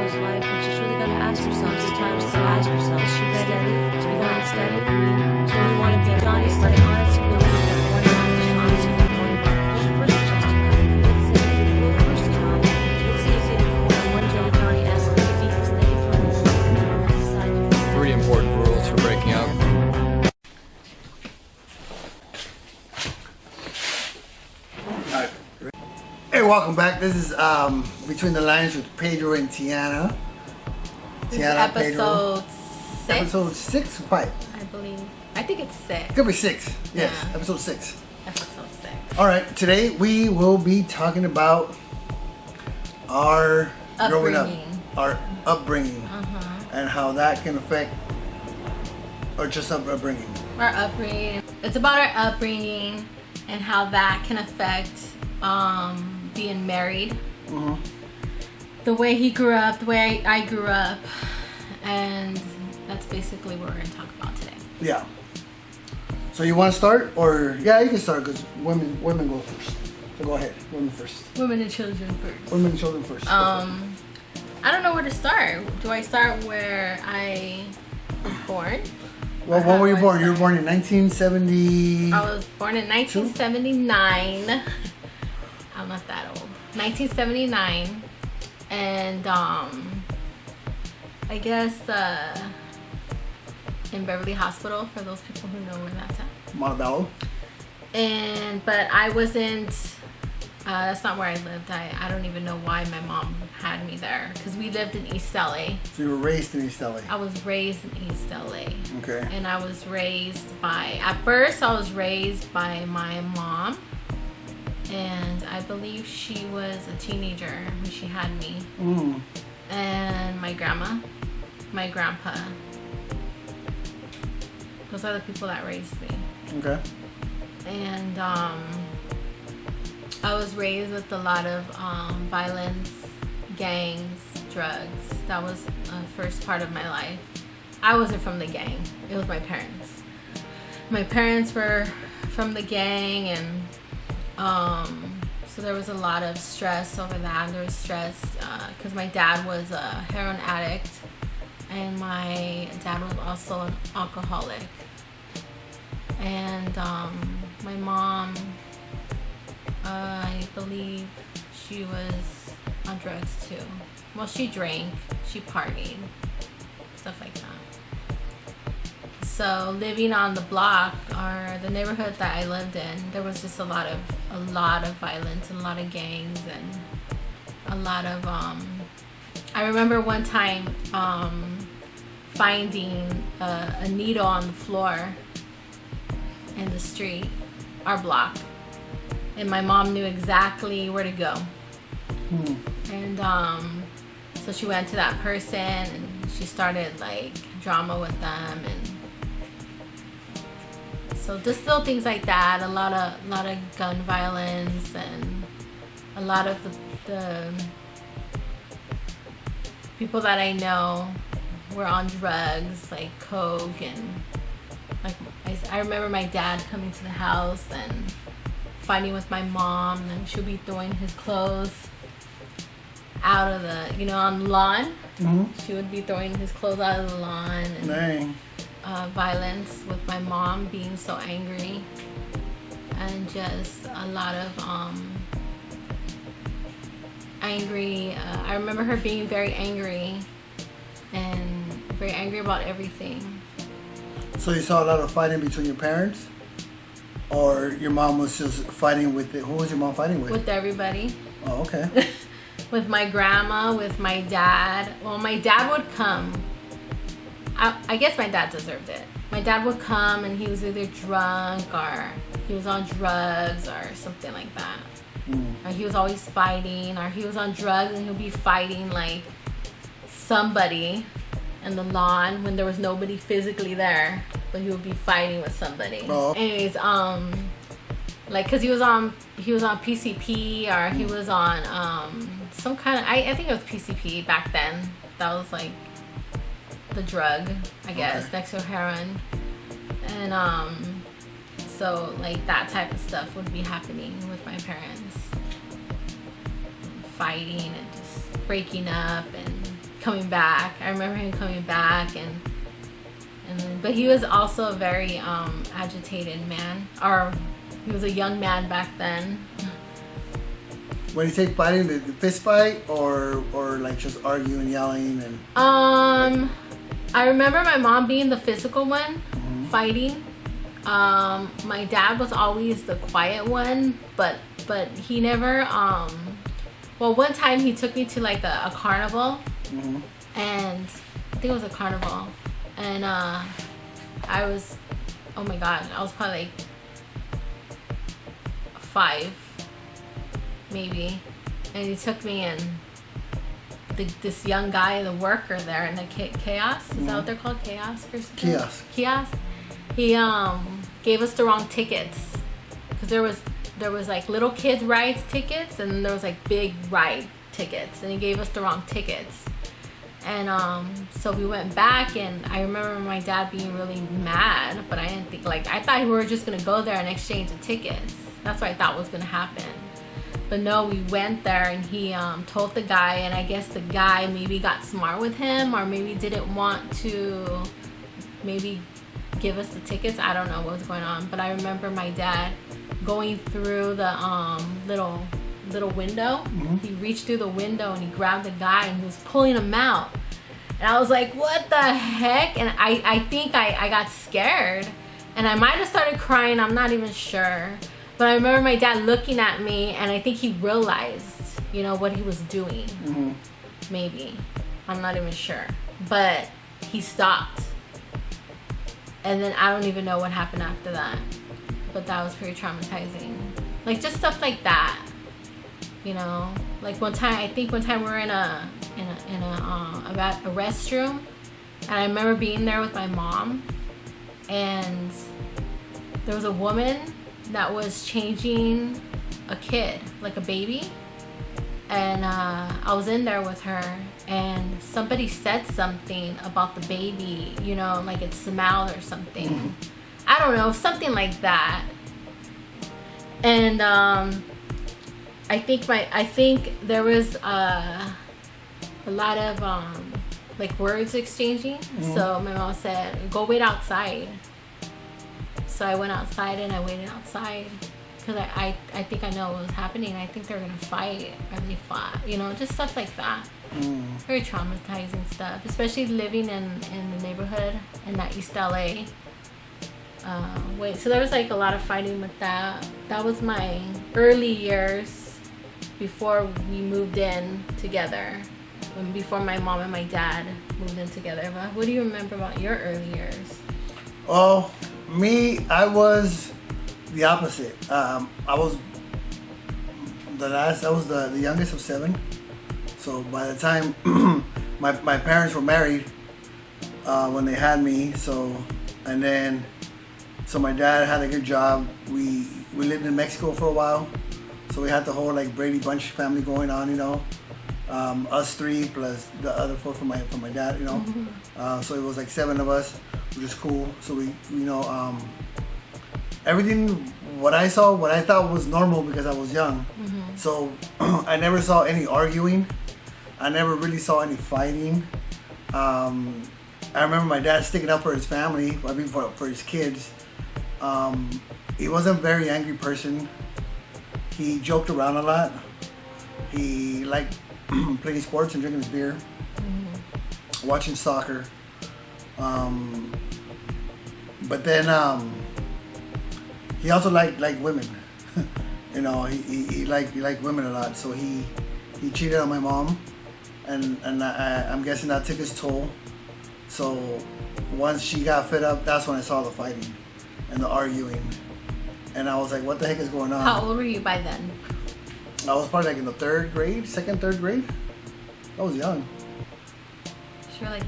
his life, and she's really got to ask herself sometimes to ask herself, is she ready to be going steady? I mean, do you want to be honest? But honest, you know, one man, honest, one first just let's say, well, first of all, let's see if one day Johnny asks if he can stay from 3 important rules for breaking up. Hey, welcome back. This is Between the Lines with Pedro and Tiana. This is Tiana, Pedro. episode 6. Episode 6 or 5? I believe. I think it's 6. Could be 6. Yes, Yeah. episode 6. Episode 6. All right, today we will be talking about our growing up, our upbringing, and how that can affect or just upbringing. Our upbringing. It's about our upbringing and how that can affect being married. The way he grew up, the way I grew up, and that's basically what we're going to talk about today. Yeah. So you want to start, or yeah, you can start because women go first. So go ahead, women first. Women and children first. Women and children first. I don't know where to start. Do I start where I was born? Well, when were you born? You were born in 1970. I was born in 1979. I'm not that old. 1979. And I guess in Beverly Hospital, for those people who know where that's at. Montebello. But I wasn't, that's not where I lived. I don't even know why my mom had me there, because we lived in East LA. So you were raised in East LA. I was raised in East LA. Okay. And I was raised at first I was raised by my mom. And I believe she was a teenager when she had me. And my grandma, my grandpa. Those are the people that raised me. Okay. And I was raised with a lot of violence, gangs, drugs. That was the first part of my life. I wasn't from the gang. It was my parents. My parents were from the gang, and so there was a lot of stress over that. There was stress because my dad was a heroin addict, and my dad was also an alcoholic. And my mom, I believe she was on drugs too. Well, she drank, she partied, stuff like that. So living on the block, or the neighborhood that I lived in, there was just a lot of violence and a lot of gangs and a lot of I remember one time finding a needle on the floor in the street, our block, and my mom knew exactly where to go. And so she went to that person and she started like drama with them, and so just little things like that. A lot of gun violence, and a lot of the people that I know were on drugs, like coke, and like I remember my dad coming to the house and fighting with my mom, and she'll be throwing his clothes out of the, on the lawn. She would be throwing his clothes out of the lawn. And Dang. Violence with my mom being so angry, and just a lot of angry. I remember her being very angry about everything. So you saw a lot of fighting between your parents, or your mom was just fighting with it? Who was your mom fighting with? With everybody. Oh, okay. With my grandma, with my dad. Well, my dad would come. I guess my dad deserved it. My dad would come and he was either drunk or he was on drugs or something like that. Or he was always fighting, or he was on drugs and he'll be fighting like somebody in the lawn when there was nobody physically there, but he would be fighting with somebody. Oh. Anyways, like, cause he was on PCP, or he was on some kind of, I think it was PCP back then. That was like the drug, I guess, Okay. next to heroin. And so like that type of stuff would be happening with my parents, fighting and just breaking up and coming back. I remember him coming back, and then, but he was also a very agitated man, or he was a young man back then. When you say fighting, the fist fight, or like just arguing, yelling, and. I remember my mom being the physical one, fighting. My dad was always the quiet one, but he never. Well, one time he took me to like a carnival, and I think it was a carnival, and I was, oh my god, I was probably like 5, maybe, and he took me and this young guy, the worker there in the kiosk, is that what they're called, kiosk or something? Kiosk. He gave us the wrong tickets, because there was like little kids rides tickets, and there was like big ride tickets, and he gave us the wrong tickets. And so we went back, and I remember my dad being really mad, but I didn't think, like, I thought we were just gonna go there and exchange the tickets. That's what I thought was gonna happen. But no, we went there, and he told the guy, and I guess the guy maybe got smart with him, or maybe didn't want to maybe give us the tickets. I don't know what was going on, but I remember my dad going through the little window. He reached through the window and he grabbed the guy and he was pulling him out. And I was like, what the heck? And I think I got scared, and I might have started crying. I'm not even sure. But I remember my dad looking at me, and I think he realized, what he was doing. Maybe. I'm not even sure. But he stopped. And then I don't even know what happened after that. But that was pretty traumatizing. Like, just stuff like that. Like one time we were in a restroom, and I remember being there with my mom, and there was a woman that was changing a kid, like a baby, and I was in there with her, and somebody said something about the baby, like it smelled or something. I don't know, something like that. And I think there was a lot of like words exchanging. So my mom said, "Go wait outside." So I went outside and I waited outside, because I think I know what was happening. I think they were gonna fight, or they fought. Just stuff like that. Very traumatizing stuff, especially living in the neighborhood in that East LA. So there was like a lot of fighting with that. That was my early years before we moved in together. Before my mom and my dad moved in together. But what do you remember about your early years? Oh, me, I was the opposite. I was the youngest of 7. So by the time my parents were married, when they had me, so my dad had a good job. We lived in Mexico for a while, so we had the whole like Brady Bunch family going on, us 3 plus the other 4 from my dad, so it was like 7 of us, which is cool. So we, everything what I thought was normal because I was young. So I never saw any arguing. I never really saw any fighting. I remember my dad sticking up for his family, for his kids. He wasn't a very angry person. He joked around a lot. He liked playing sports and drinking his beer, watching soccer. But then he also liked women. He liked women a lot. So he cheated on my mom, and I'm guessing that took his toll. So once she got fed up, that's when I saw the fighting and the arguing, and I was like, what the heck is going on? How old were you by then? I was probably like in the 3rd grade, 3rd grade. I was young. So you're like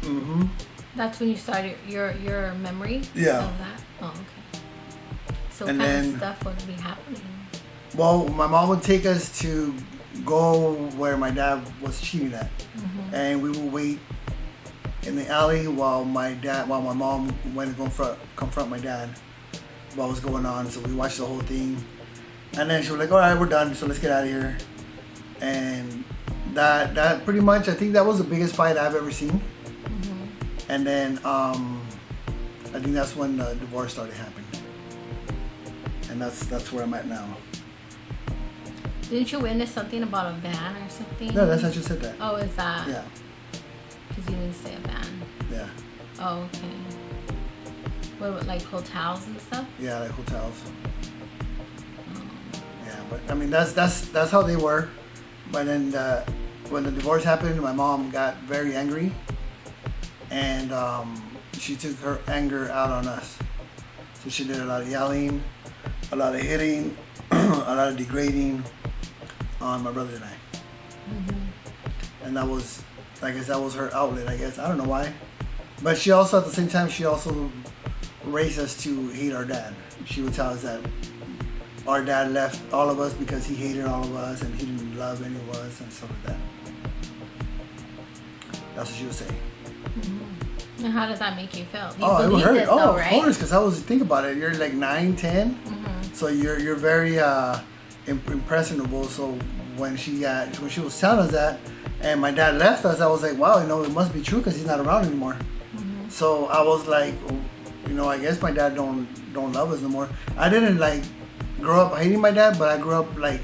9? That's when you started your memory of that? Oh, okay. So what kind of stuff would be happening? Well, my mom would take us to go where my dad was cheating at, and we would wait in the alley while my mom went to confront my dad what was going on. So we watched the whole thing, and then she was like, all right, we're done, so let's get out of here. that pretty much, I think that was the biggest fight I've ever seen. And then I think that's when the divorce started happening, and that's where I'm at now. Didn't you witness something about a van or something? No, that's I just said that. Oh, is that? Yeah, Because you didn't say a van. yeah, Oh, okay. What about like hotels and stuff? yeah, like hotels. Oh. Yeah, but I mean that's how they were. But then when the divorce happened, my mom got very angry, and she took her anger out on us. So she did a lot of yelling, a lot of hitting, a lot of degrading on my brother and I. And that was, I guess that was her outlet, I guess. I don't know why. But she also, at the same time, she also raised us to hate our dad. She would tell us that our dad left all of us because he hated all of us and he didn't love any of us and stuff like that. That's what she would say. And how did that make you feel? You Oh, it would believed hurt. it, Oh, though, of right? course, because I was, think about it, you're like 9, 10. So you're very impressionable. So when she was telling us that, and my dad left us, I was like, wow, it must be true because he's not around anymore. So I was like, I guess my dad don't love us no more. I didn't like grow up hating my dad, but I grew up like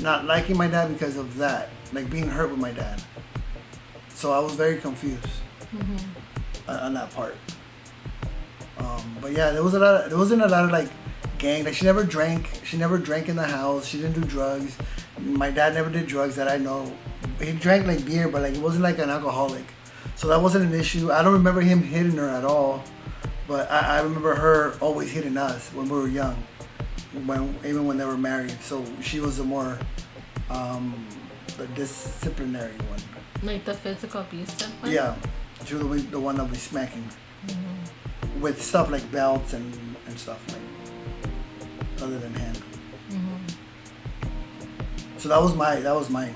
not liking my dad because of that, like being hurt with my dad. So I was very confused on that part. But yeah, there wasn't a lot of like gang. Like she never drank in the house. She didn't do drugs. My dad never did drugs that I know. He drank like beer, but like it wasn't like an alcoholic. So that wasn't an issue. I don't remember him hitting her at all. But I remember her always hitting us when we were young, even when they were married. So she was the more the disciplinary one. Like the physical abusive one? Yeah, she was the one that was smacking with stuff like belts and stuff like other than hand. So that was mine.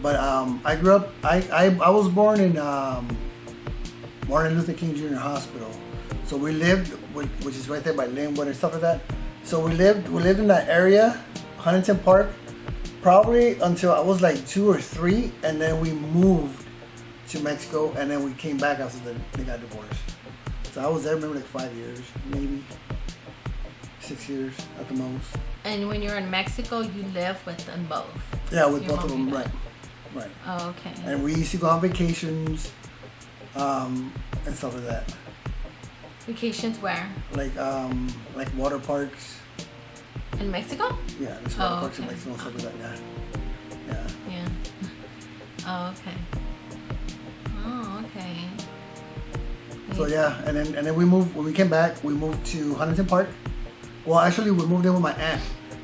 But I grew up. I was born in Martin Luther King Jr. Hospital. So we lived, which is right there by Linwood and stuff like that. So we lived in that area, Huntington Park, probably until I was like 2 or 3, and then we moved to Mexico, and then we came back after they got divorced. So I was there maybe like 5 years, maybe 6 years at the most. And when you're in Mexico, you live with them both? Yeah, with Your both of mom them, and right. dad. Oh, okay. And we used to go on vacations, and stuff like that. Vacations where? Like water parks. In Mexico? Yeah, there's water Oh, parks in okay. Mexico and stuff like that. Yeah. Yeah. Oh, okay. Oh, okay. So yeah, and then we moved. When we came back, we moved to Huntington Park. Well, actually, we moved in with my aunt,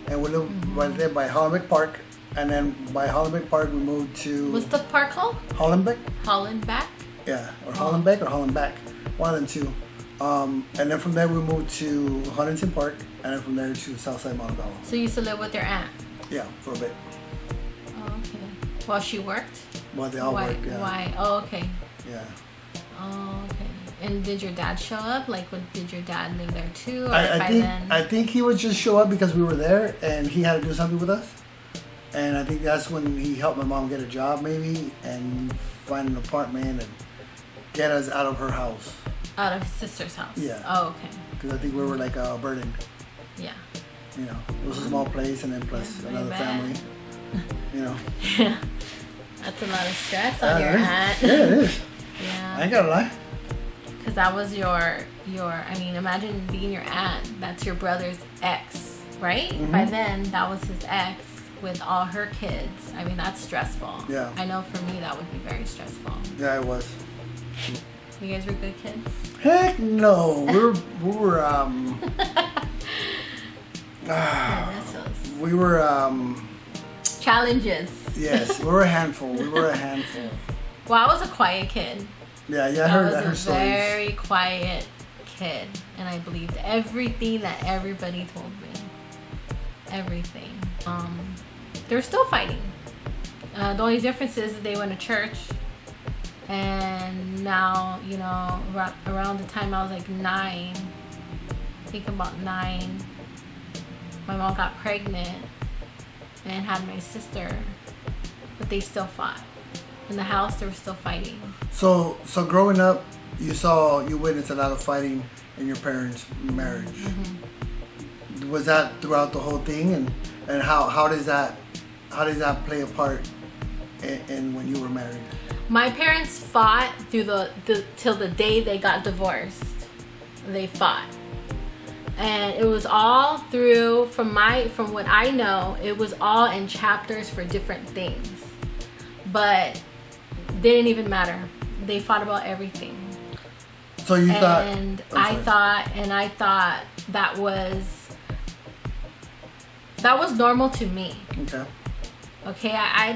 and we lived right there by Hollenbeck Park. And then by Hollenbeck Park, we moved to What's the park called? Hollenbeck. Hollenbeck? Yeah, or Hollenbeck or Hollenbeck, one of them two. And then from there we moved to Huntington Park, and then from there to Southside Montebello. So you used to live with your aunt? Yeah, for a bit. Oh, okay. While she worked? Well, they all Why? worked. Yeah. Why? Oh, okay. Yeah. Oh, okay. And did your dad show up? Like, did your dad live there too? Or I think he would just show up because we were there, and he had to do something with us. And I think that's when he helped my mom get a job, maybe, and find an apartment and get us out of her house. Out of his sister's house? Yeah. Oh, okay. Because I think we were like a burden. Yeah. You know, it was a small place, and then plus Yeah, another bad. family. You know. Yeah. That's a lot of stress on your aunt. Yeah, it is. I Yeah. ain't gonna lie. Because that was your, I mean, imagine being your aunt. That's your brother's ex, right? Mm-hmm. By then, that was his ex with all her kids. I mean, that's stressful. Yeah. I know for me, that would be very stressful. Yeah, it was. You guys were good kids? Heck no. We were Challenges. yes, we were a handful. Well, I was a quiet kid. Yeah, I I heard was a stories. very quiet kid, and I believed everything that everybody told me. Everything. They're still fighting. The only difference is they went to church, and now, you know, around the time I was like 9, I think about 9, my mom got pregnant and had my sister, but they still fought. In the house, they were still fighting. So growing up, you witnessed a lot of fighting in your parents' marriage. Mm-hmm. Was that throughout the whole thing, and how does that play a part in when you were married? My parents fought through till the day they got divorced. They fought, and it was all through from what I know, it was all in chapters for different things, but didn't even matter. They fought about everything. So you thought, and I thought that was normal to me. Okay, I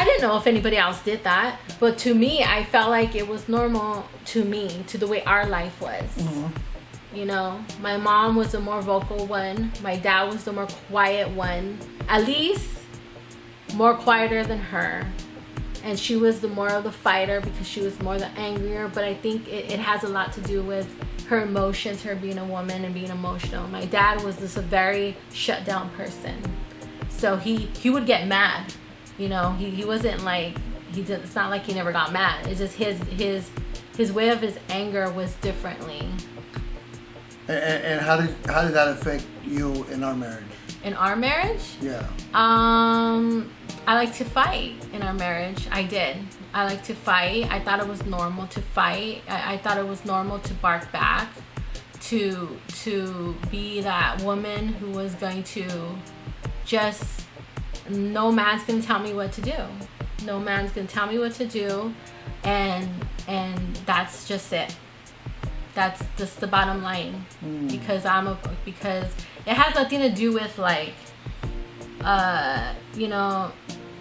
didn't know if anybody else did that, but to me, I felt like it was normal to me, to the way our life was. Mm-hmm. You know, my mom was the more vocal one. My dad was the more quiet one. At least more quieter than her. And she was the more of the fighter because she was more the angrier. But I think it has a lot to do with her emotions, her being a woman and being emotional. My dad was just a very shut down person. So he would get mad. You know, he wasn't like, it's not like he never got mad. It's just his way of his anger was differently. And how did that affect you in our marriage? In our marriage? Yeah. I like to fight in our marriage. I did. I like to fight. I thought it was normal to fight. I thought it was normal to bark back, to be that woman who was going to just, no man's going to tell me what to do. No man's going to tell me what to do. And that's just it. That's just the bottom line. Because it has nothing to do with like, you know,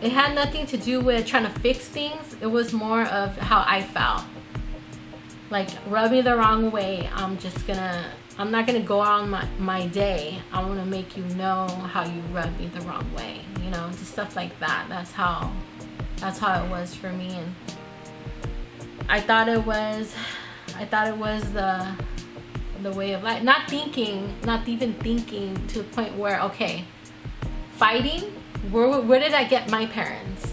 it had nothing to do with trying to fix things. It was more of how I felt. Like, rub me the wrong way, I'm not gonna go on my day. I want to make you know how you rub me the wrong way. You know, just stuff like that. That's how it was for me. And I thought it was the way of life. Not even thinking to the point where, okay, fighting, where did I get my parents?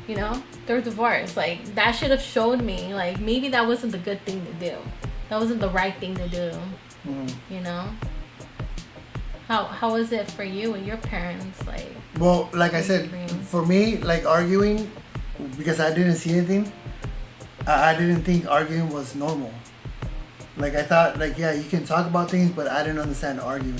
You know, they're divorced. Like, that should have showed me, like, maybe that wasn't the good thing to do. That wasn't the right thing to do. You know? How was it for you and your parents? Like, well, like I said, for me, like, arguing, because I didn't see anything, I didn't think arguing was normal. Like, I thought, like, yeah, you can talk about things, but I didn't understand arguing.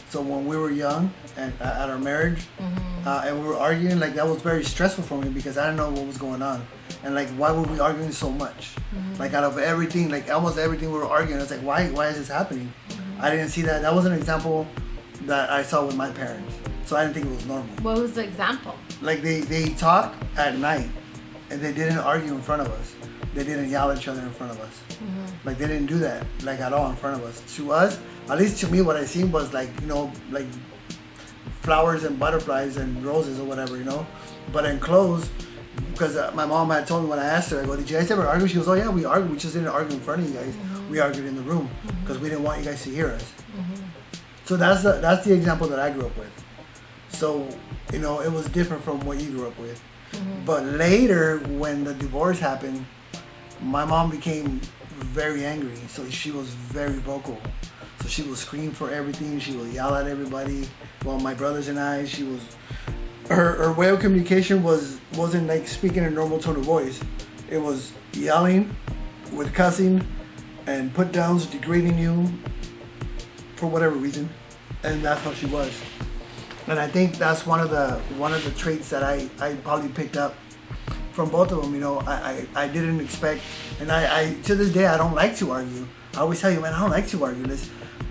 So when we were young and at our marriage, and we were arguing, like, that was very stressful for me because I didn't know what was going on. And, like, why were we arguing so much? Like, out of everything, like, almost everything we were arguing, I was like, why is this happening? I didn't see that. That was an example that I saw with my parents. So I didn't think it was normal. what was the example? Like, they talk at night, and they didn't argue in front of us. They didn't yell at each other in front of us. Like, they didn't do that, like, at all in front of us. To us, at least to me, what I seen was, like, you know, like, flowers and butterflies and roses or whatever, you know. But in clothes, because my mom had told me when I asked her, I go, did you guys ever argue? She goes, oh yeah, we argued. We just didn't argue in front of you guys. We argued in the room because we didn't want you guys to hear us. So that's the example that I grew up with. So, you know, it was different from what you grew up with. But later, when the divorce happened, my mom became very angry. So she was very vocal. So she would scream for everything. She would yell at everybody. Well, my brothers and I, her way of communication wasn't like speaking in a normal tone of voice. It was yelling with cussing and put downs, degrading you for whatever reason. And that's how she was. And I think that's one of the traits that I probably picked up from both of them. You know, I didn't expect, and I to this day I don't like to argue. I always tell you, man, I don't like to argue.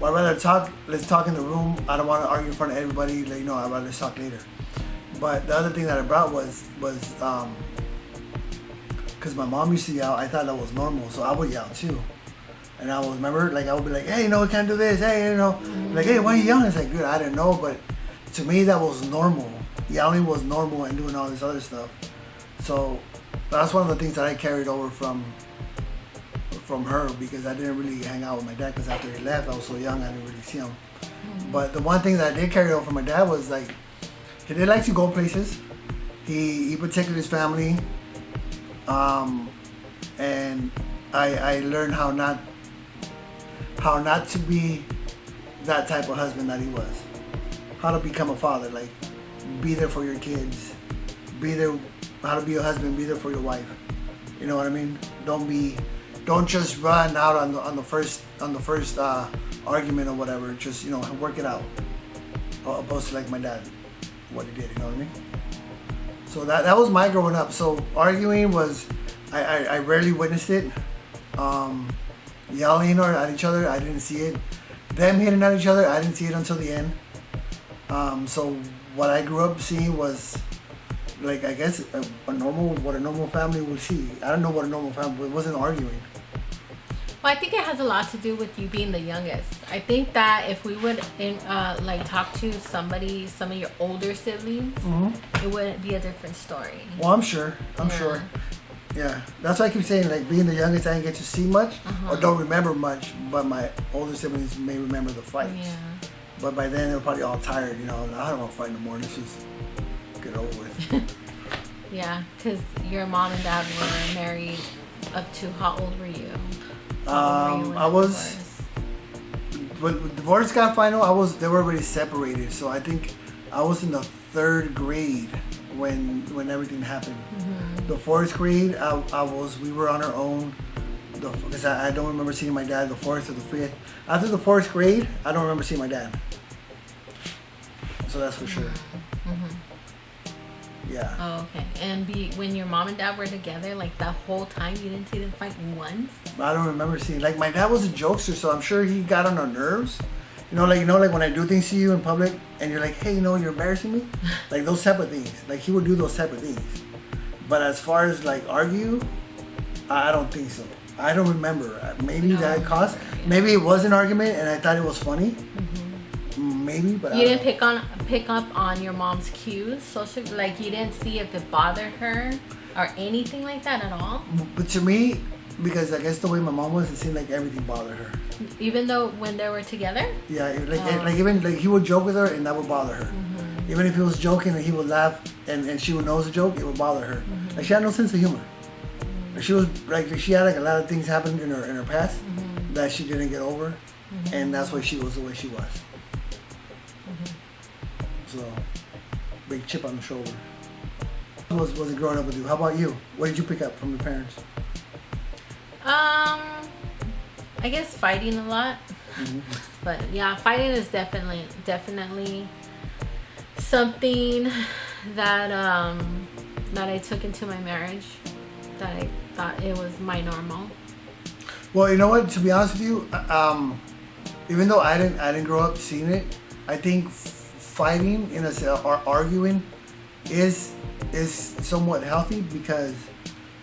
I'd rather talk. Let's talk in the room. I don't want to argue in front of everybody. Like, you know, I'd rather talk later. But the other thing that I brought was because my mom used to yell. I thought that was normal, so I would yell too. And I would remember, like, I would be like, hey, you know, we can't do this. Hey, you know, like, hey, why are you yelling? It's like, dude, I didn't know, but to me that was normal. Yelling was normal and doing all this other stuff. So that's one of the things that I carried over from her, because I didn't really hang out with my dad because after he left, I was so young, I didn't really see him. But the one thing that I did carry over from my dad was, like, he did like to go places, He protected his family, and I learned how not to be that type of husband that he was. How to become a father, like be there for your kids, be there. How to be a husband, be there for your wife. You know what I mean? Don't just run out on the first argument or whatever. Just work it out. Opposed to like my dad, what he did. You know what I mean? So that was my growing up. So arguing was, I rarely witnessed it. Yelling at each other, I didn't see it. Them hitting at each other, I didn't see it until the end. So what I grew up seeing was, like, I guess what a normal family would see. I don't know what a normal family, but it wasn't arguing. Well, I think it has a lot to do with you being the youngest. I think that if we would talk to some of your older siblings, it would be a different story. Well, I'm sure. Yeah, that's why I keep saying, like, being the youngest, I didn't get to see much or don't remember much, but my older siblings may remember the fights. Yeah. But by then, they were probably all tired, I don't want to fight no more. Let's just get it over with. Yeah, because your mom and dad were married up to, how old were you? I was, when divorce got final, they were already separated. So I think I was in the 3rd grade when everything happened. The 4th grade, we were on our own. Because I don't remember seeing my dad the 4th or the 5th. After the 4th grade, I don't remember seeing my dad. So that's for sure. Yeah. Oh, okay. And when your mom and dad were together, like that whole time, you didn't see them fight once? I don't remember seeing. Like, my dad was a jokester, so I'm sure he got on our nerves. Like when I do things to you in public, and you're like, hey, you're embarrassing me. Like those type of things. Like he would do those type of things. But as far as like argue, I don't think so. I don't remember. Maybe that caused. Maybe it was an argument, and I thought it was funny. Maybe, but you didn't pick up on your mom's cues. Like you didn't see if it bothered her or anything like that at all. But to me, because I guess the way my mom was, it seemed like everything bothered her. Even though when they were together. Yeah, even he would joke with her, and that would bother her. Even if he was joking and he would laugh, and she would know it's a joke, it would bother her. Like she had no sense of humor. She was like she had like a lot of things happen in her past that she didn't get over, and that's why she was the way she was. So, big chip on the shoulder. Was it growing up with you? How about you? What did you pick up from your parents? I guess fighting a lot. But yeah, fighting is definitely something that I took into my marriage. That I thought it was my normal. Well, you know what? To be honest with you, even though I didn't grow up seeing it, I think fighting or arguing is somewhat healthy because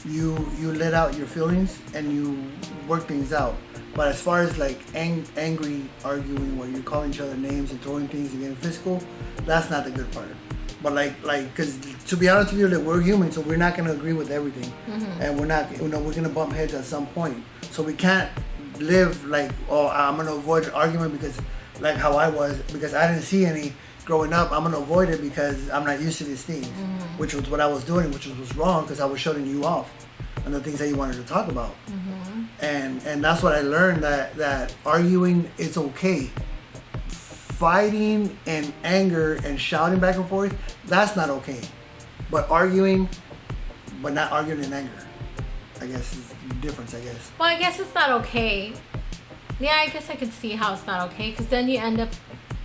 you let out your feelings and you work things out. But as far as like angry arguing where you're calling each other names and throwing things and getting physical, that's not the good part. But because to be honest with you, like, we're human, so we're not gonna agree with everything, and we're not, we're gonna bump heads at some point. So we can't live like, oh, I'm gonna avoid an argument because, like how I was, because I didn't see any growing up. I'm gonna avoid it because I'm not used to these things, which was what I was doing, which was wrong because I was shutting you off on the things that you wanted to talk about, and that's what I learned that arguing is okay. Fighting and anger and shouting back and forth, that's not okay. But arguing, but not arguing in anger, I guess is the difference, I guess. Well, I guess it's not okay. Yeah, I guess I could see how it's not okay, because then you end up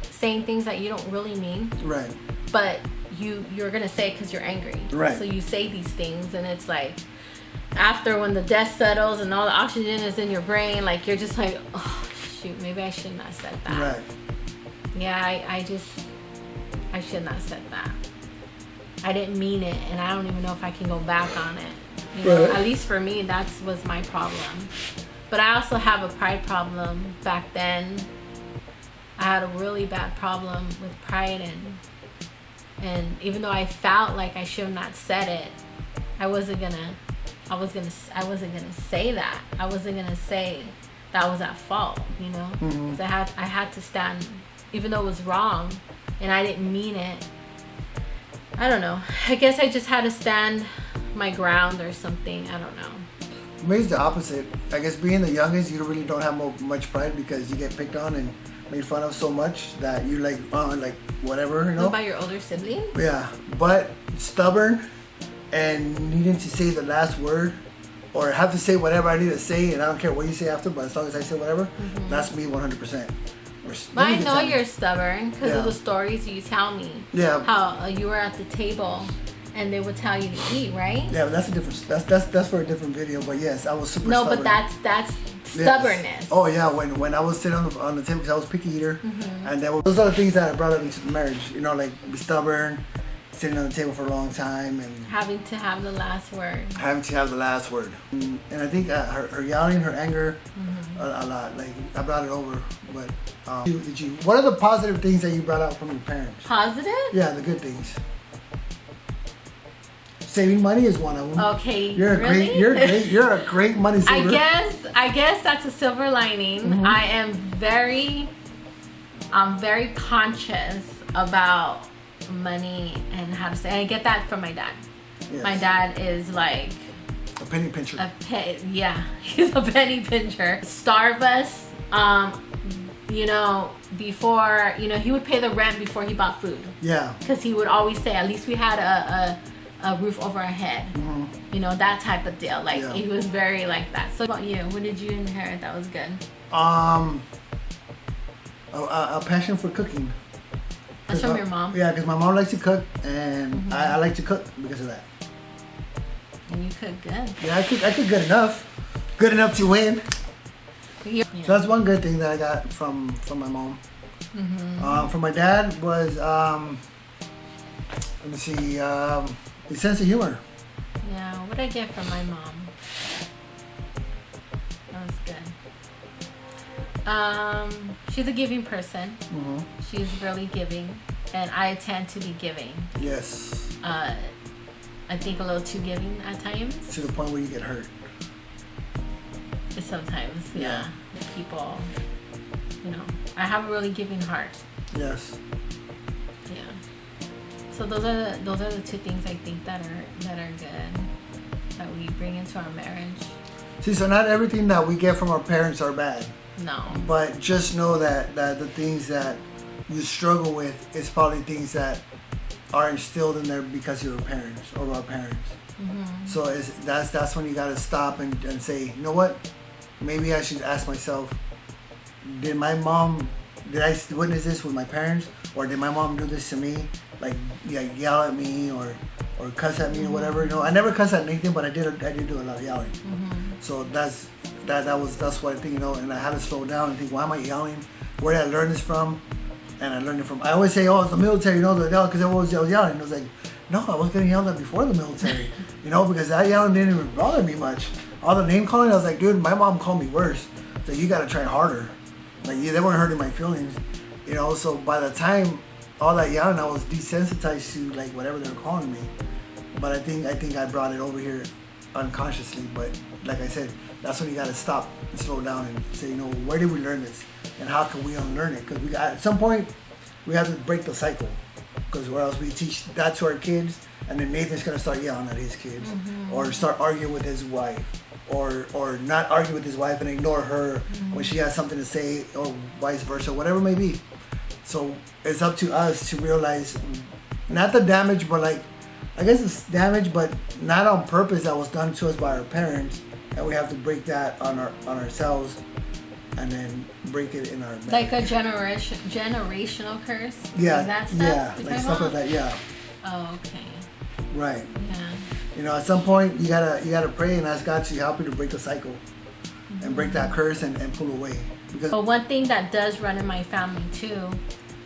saying things that you don't really mean. Right. But you're going to say it because you're angry. Right. So you say these things, and it's like, after when the dust settles and all the oxygen is in your brain, like you're just like, oh, shoot, maybe I shouldn't have said that. Right. Yeah, I should not have said that. I didn't mean it, and I don't even know if I can go back on it. You know, Right. At least for me, that was my problem. But I also have a pride problem. Back then, I had a really bad problem with pride, and even though I felt like I should not said it, I wasn't gonna say that. I wasn't gonna say that I was at fault, you know, because I had to stand. Even though it was wrong and I didn't mean it, I don't know. I guess I just had to stand my ground or something. I don't know. For me, it's the opposite. I guess being the youngest, you really don't have much pride because you get picked on and made fun of so much that you like whatever, you know. What about your older sibling? Yeah, but stubborn and needing to say the last word or have to say whatever I need to say, and I don't care what you say after, but as long as I say whatever, that's me 100%. But I know you're stubborn because Yeah. of the stories you tell me. Yeah. How you were at the table and they would tell you to eat, right? Yeah, but that's a different. That's for a different video. But yes, I was super. No, stubborn. but that's Yes. stubborness. Oh yeah, when I was sitting on the table because I was a picky eater, and those are the things that I brought up into the marriage. You know, like be stubborn, sitting on the table for a long time, and Having to have the last word. having to have the last word. And I think her yelling, her anger, a lot. Like I brought it over. But did you? What are the positive things that you brought out from your parents? Positive? Yeah, the good things. Saving money is one of them. Okay. You're a really? great. You're a great money saver. I guess that's a silver lining. I'm very conscious about money and how to say. I get that from my dad. Yes. My dad is like A penny pincher. he's a penny pincher. Starve us. Before he would pay the rent before he bought food. Yeah. Because he would always say, at least we had a roof over our head. That type of deal. Like, Yeah. he was very like that. So, what about you? What did you inherit that was good? A passion for cooking. That's from your mom? Yeah, because my mom likes to cook, and I like to cook because of that. And you cook good. Yeah, I cook good enough. Good enough to win. Yeah. So that's one good thing that I got from my mom. From my dad was, let me see, his sense of humor. Yeah, what I get from my mom. That was good. She's a giving person. She's really giving, and I tend to be giving. Yes. I think a little too giving at times. To the point where you get hurt. Sometimes, Yeah. people, I have a really giving heart. Yes. Yeah. So those are the two things I think that are good that we bring into our marriage. See, so not everything that we get from our parents are bad. No. But just know that the things that you struggle with is probably things that are instilled in there because of your parents or our parents. So that's when you got to stop and say, you know what? Maybe I should ask myself, did I witness this with my parents, or did my mom do this to me? Like yell at me or cuss at me or whatever. I never cuss at anything, but I did do a lot of yelling. So that's what I think, and I had to slow down and think, why am I yelling? Where did I learn this from? And I learned it from, I always say, oh, it's the military, because I was yelling. And I was like, no, I was getting yelled at before the military, because that yelling didn't even bother me much. All the name calling, I was like, dude, my mom called me worse. So you got to try harder. Like, they weren't hurting my feelings, So by the time all that yelling, I was desensitized to like whatever they were calling me. But I think I brought it over here unconsciously. But like I said, that's when you got to stop and slow down and say, where did we learn this, and how can we unlearn it? Because at some point we have to break the cycle. Because or else we teach that to our kids, and then Nathan's gonna start yelling at his kids, or start arguing with his wife, or not argue with his wife and ignore her when she has something to say, or vice versa, whatever it may be. So it's up to us to realize, not the damage, but I guess it's damage, but not on purpose, that was done to us by our parents, and we have to break that on ourselves, and then break it in our marriage. Like a generational curse? Yeah, Like that stuff? yeah, You're like talking stuff like about? that, yeah. Oh, okay. Right. Yeah. At some point you gotta pray and ask God to help you to break the cycle and break that curse and pull away. Because But one thing that does run in my family too,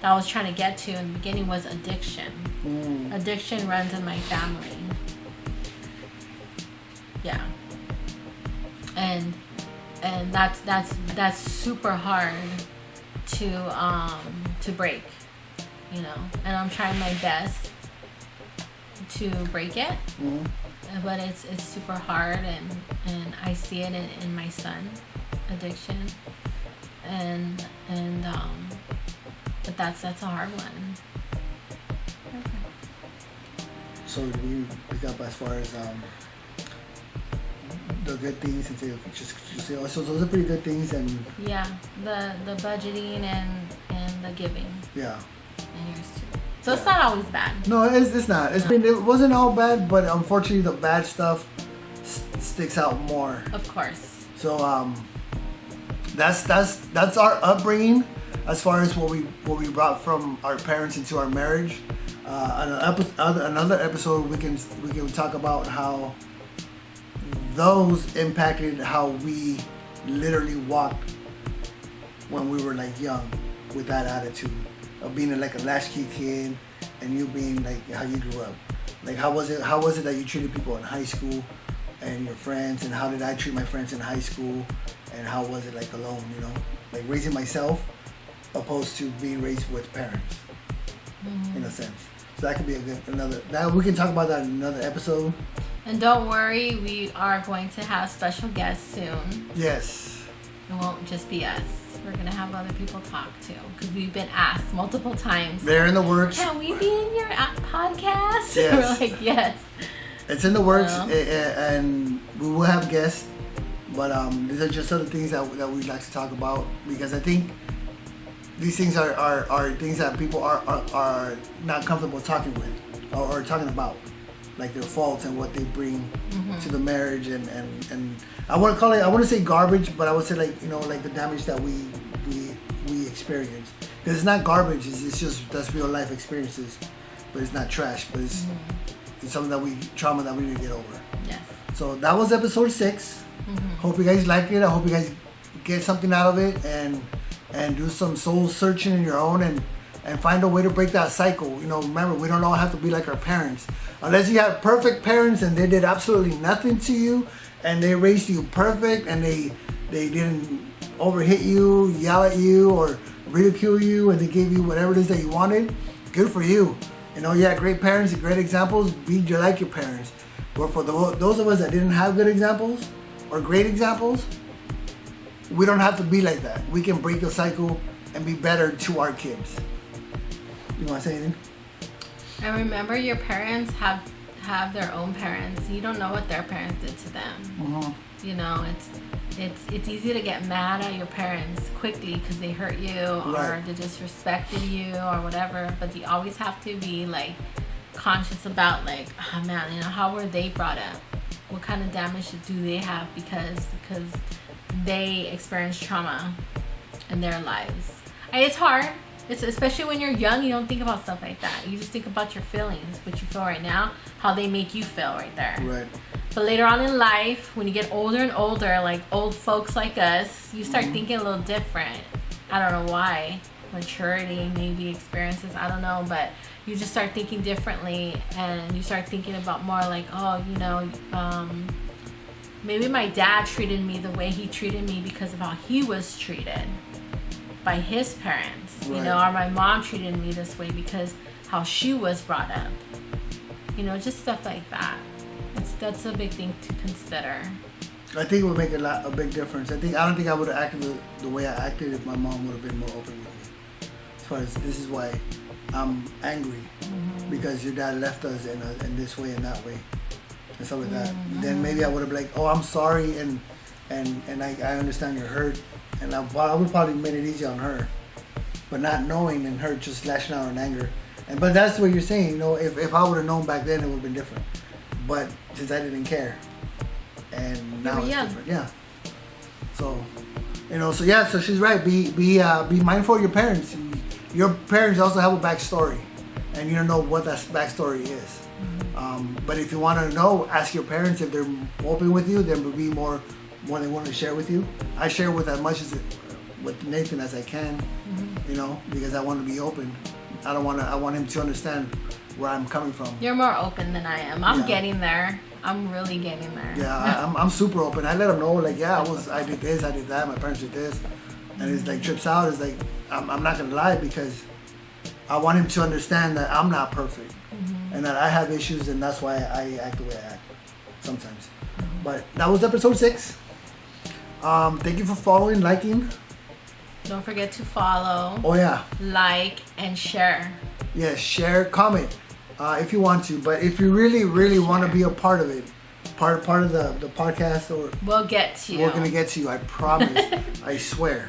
that I was trying to get to in the beginning, was addiction. Addiction runs in my family. Yeah. And that's super hard to break, and I'm trying my best to break it, but it's super hard, and I see it in my son, addiction, and but that's a hard one. So we pick up as far as the good things and say, just say, oh, so those are pretty good things, and Yeah, the budgeting and the giving. yeah. And yours too. So it's not always bad. No, it's not. It wasn't all bad, but unfortunately the bad stuff sticks out more. Of course. So that's our upbringing as far as what we brought from our parents into our marriage. Another episode we can talk about how those impacted how we literally walked when we were like young, with that attitude of being like a latchkey kid, and you being like how you grew up. Like how was it that you treated people in high school and your friends, and how did I treat my friends in high school, and how was it like alone, you know, like raising myself opposed to being raised with parents, in a sense. So that could be we can talk about that in another episode. And don't worry, we are going to have special guests soon. Yes. It won't just be us. We're going to have other people talk too, because we've been asked multiple times. They're in the works. Can we be in your podcast? Yes. We're like, yes. It's in the works, Well. and we will have guests, but these are just other things that we'd like to talk about, because I think these things are things that people are not comfortable talking with or talking about, like their faults and what they bring to the marriage, and I want to say garbage, but I would say like, you know, like the damage that we experience, because it's not garbage, it's just that's real life experiences, but it's not trash, but it's something trauma that we need to get over. Yes. So that was episode 6. Hope you guys like it. I hope you guys get something out of it, and do some soul searching in your own, and find a way to break that cycle. You know, remember, we don't all have to be like our parents. Unless you have perfect parents and they did absolutely nothing to you, and they raised you perfect, and they didn't overhit you, yell at you, or ridicule you, and they gave you whatever it is that you wanted, good for you. You know, you had great parents and great examples, be like your parents. But for those of us that didn't have good examples or great examples, we don't have to be like that. We can break the cycle and be better to our kids. You want to say anything? And remember, your parents have their own parents. You don't know what their parents did to them. You know, it's easy to get mad at your parents quickly because they hurt you, Right. or they disrespected you or whatever. But you always have to be like conscious about like, oh man, you know, how were they brought up? What kind of damage do they have because they experienced trauma in their lives? And it's hard. It's especially when you're young, you don't think about stuff like that. You just think about your feelings, what you feel right now, how they make you feel right there. Right. But later on in life, when you get older and older, like old folks like us, you start thinking a little different. I don't know why. Maturity, maybe experiences, I don't know. But you just start thinking differently, and you start thinking about more like, oh, you know, maybe my dad treated me the way he treated me because of how he was treated by his parents, you Right. know, or my mom treated me this way because how she was brought up, you know, just stuff like that. That's a big thing to consider. I think it would make a big difference. I don't think I would have acted the way I acted if my mom would have been more open with me. As far as this is why I'm angry, because your dad left us in this way and that way, and stuff like that. Then maybe I would have been like, oh, I'm sorry, and I understand you're hurt, and I would probably made it easy on her, but not knowing, and her just lashing out in anger. But that's what you're saying, you know. If I would have known back then, it would have been different. But since I didn't care, and now it's different, yeah. So, you know, so she's right. Be mindful of your parents. Your parents also have a backstory, and you don't know what that backstory is. But if you want to know, ask your parents if they're open with you. Then be more they want to share with you. I share with as much with Nathan as I can, you know, because I want to be open. I want him to understand where I'm coming from. You're more open than I am. I'm Yeah. getting there. I'm really getting there. Yeah, I'm super open. I let them know, like, yeah, I did this, I did that, my parents did this. And it's like, trips out, it's like, I'm not gonna lie, because I want him to understand that I'm not perfect. And that I have issues, and that's why I act the way I act sometimes. But that was episode 6. Thank you for following, liking. Don't forget to follow, Oh yeah, like, and share. yeah, share, comment. if you want to. But if you really, really want to be a part of it, part of the podcast, or we'll get to you. We're gonna get to you. I promise. I swear.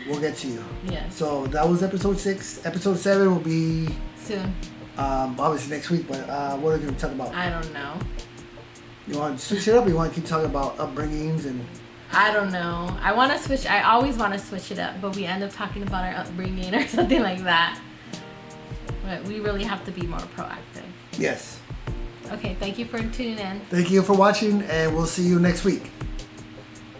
We'll get to you. Yes. So that was episode 6. Episode 7 will be soon. Obviously next week. But what are we gonna talk about? I don't know. You want to switch it up? Or you want to keep talking about upbringings and? I don't know. I want to switch. I always want to switch it up, but we end up talking about our upbringing or something like that. But we really have to be more proactive. Yes. Okay. Thank you for tuning in. Thank you for watching, and we'll see you next week.